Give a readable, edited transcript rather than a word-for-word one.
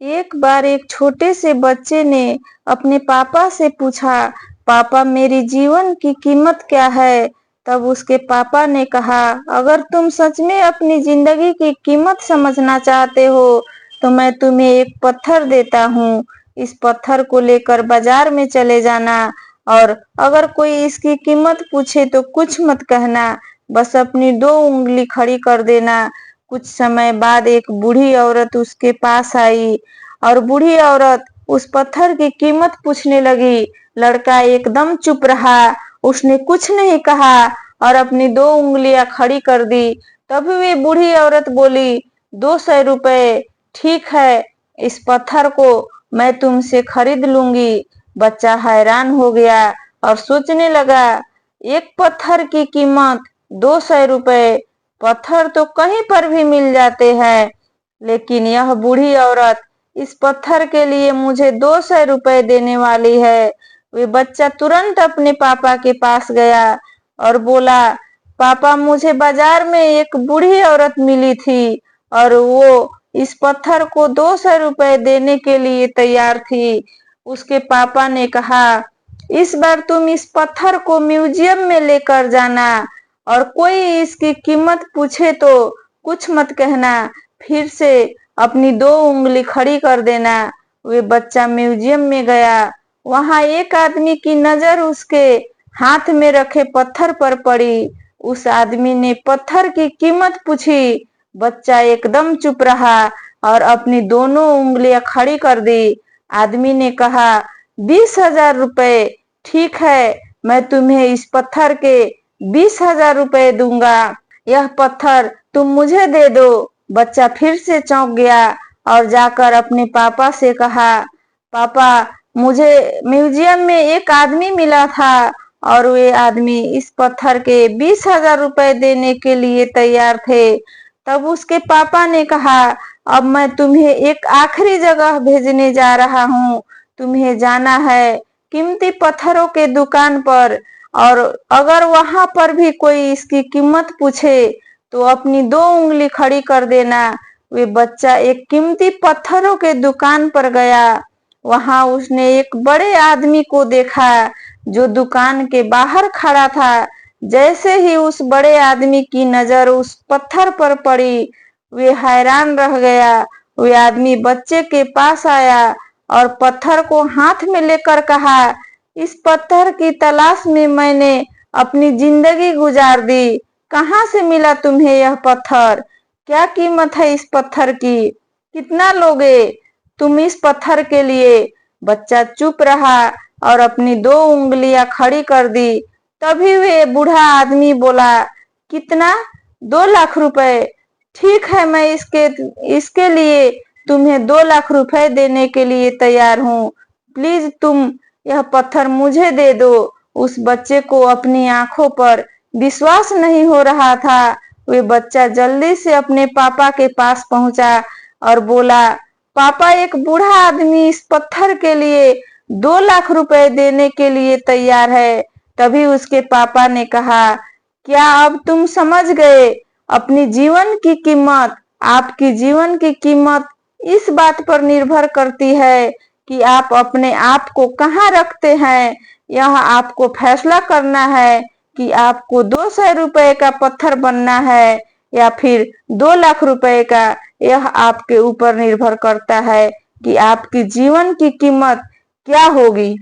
एक बार एक छोटे से बच्चे ने अपने पापा से पूछा, पापा मेरी जीवन की कीमत क्या है? तब उसके पापा ने कहा, अगर तुम सच में अपनी जिंदगी की कीमत समझना चाहते हो तो मैं तुम्हें एक पत्थर देता हूँ। इस पत्थर को लेकर बाजार में चले जाना और अगर कोई इसकी कीमत पूछे तो कुछ मत कहना, बस अपनी 2 उंगली खड़ी कर देना। कुछ समय बाद एक बूढ़ी औरत उसके पास आई और बूढ़ी औरत उस पत्थर की कीमत पूछने लगी। लड़का एकदम चुप रहा, उसने कुछ नहीं कहा और अपनी 2 उंगलियां खड़ी कर दी। तभी वे बूढ़ी औरत बोली, 200 रुपए, ठीक है, इस पत्थर को मैं तुमसे खरीद लूंगी। बच्चा हैरान हो गया और सोचने लगा, एक पत्थर की कीमत 200 रुपए, पत्थर तो कहीं पर भी मिल जाते हैं, लेकिन यह बूढ़ी औरत इस पत्थर के लिए मुझे 200 रुपए देने वाली है। वे बच्चा तुरंत अपने पापा के पास गया और बोला, पापा मुझे बाजार में एक बूढ़ी औरत मिली थी और वो इस पत्थर को 200 रुपए देने के लिए तैयार थी। उसके पापा ने कहा, इस बार तुम इस पत्थर को म्यूजियम में लेकर जाना और कोई इसकी कीमत पूछे तो कुछ मत कहना, फिर से अपनी 2 उंगली खड़ी कर देना। वे बच्चा म्यूजियम में गया। वहां एक आदमी की नजर उसके हाथ में रखे पत्थर पर पड़ी। उस आदमी ने पत्थर की कीमत पूछी। बच्चा एकदम चुप रहा और अपनी दोनों उंगलियां खड़ी कर दी। आदमी ने कहा, 20,000 रुपए, ठीक है, मैं तुम्हें इस पत्थर के 20,000 रुपए दूंगा। यह पत्थर तुम मुझे दे दो। बच्चा फिर से चौंक गया और जाकर अपने पापा से कहा, पापा मुझे म्यूजियम में एक आदमी मिला था और वे आदमी इस पत्थर के 20,000 रुपए देने के लिए तैयार थे। तब उसके पापा ने कहा, अब मैं तुम्हें एक आखिरी जगह भेजने जा रहा हूँ। तुम्हें जाना है कीमती पत्थरों के दुकान पर और अगर वहां पर भी कोई इसकी कीमत पूछे तो अपनी 2 उंगली खड़ी कर देना। वे बच्चा एक कीमती पत्थरों के दुकान पर गया। वहां उसने एक बड़े आदमी को देखा जो दुकान के बाहर खड़ा था। जैसे ही उस बड़े आदमी की नजर उस पत्थर पर पड़ी, वे हैरान रह गया। वे आदमी बच्चे के पास आया और पत्थर को हाथ में लेकर कहा, इस पत्थर की तलाश में मैंने अपनी जिंदगी गुजार दी। कहाँ से मिला तुम्हें यह पत्थर? क्या कीमत है इस पत्थर की? कितना लोगे तुम इस पत्थर के लिए? बच्चा चुप रहा और अपनी 2 उंगलियां खड़ी कर दी। तभी वे बूढ़ा आदमी बोला, कितना? 2 लाख रुपए, ठीक है, मैं इसके लिए तुम्हें 2 लाख रुपए देने के लिए तैयार हूँ। प्लीज तुम यह पत्थर मुझे दे दो। उस बच्चे को अपनी आंखों पर विश्वास नहीं हो रहा था। वे बच्चा जल्दी से अपने पापा के पास पहुंचा और बोला, पापा एक बूढ़ा आदमी इस पत्थर के लिए 2 लाख रुपए देने के लिए तैयार है। तभी उसके पापा ने कहा, क्या अब तुम समझ गए अपनी जीवन की कीमत? आपकी जीवन की कीमत इस बात पर निर्भर करती है कि आप अपने आप को कहाँ रखते हैं। यह आपको फैसला करना है कि आपको 200 रुपए का पत्थर बनना है या फिर 2 लाख रुपए का। यह आपके ऊपर निर्भर करता है कि आपकी जीवन की कीमत क्या होगी।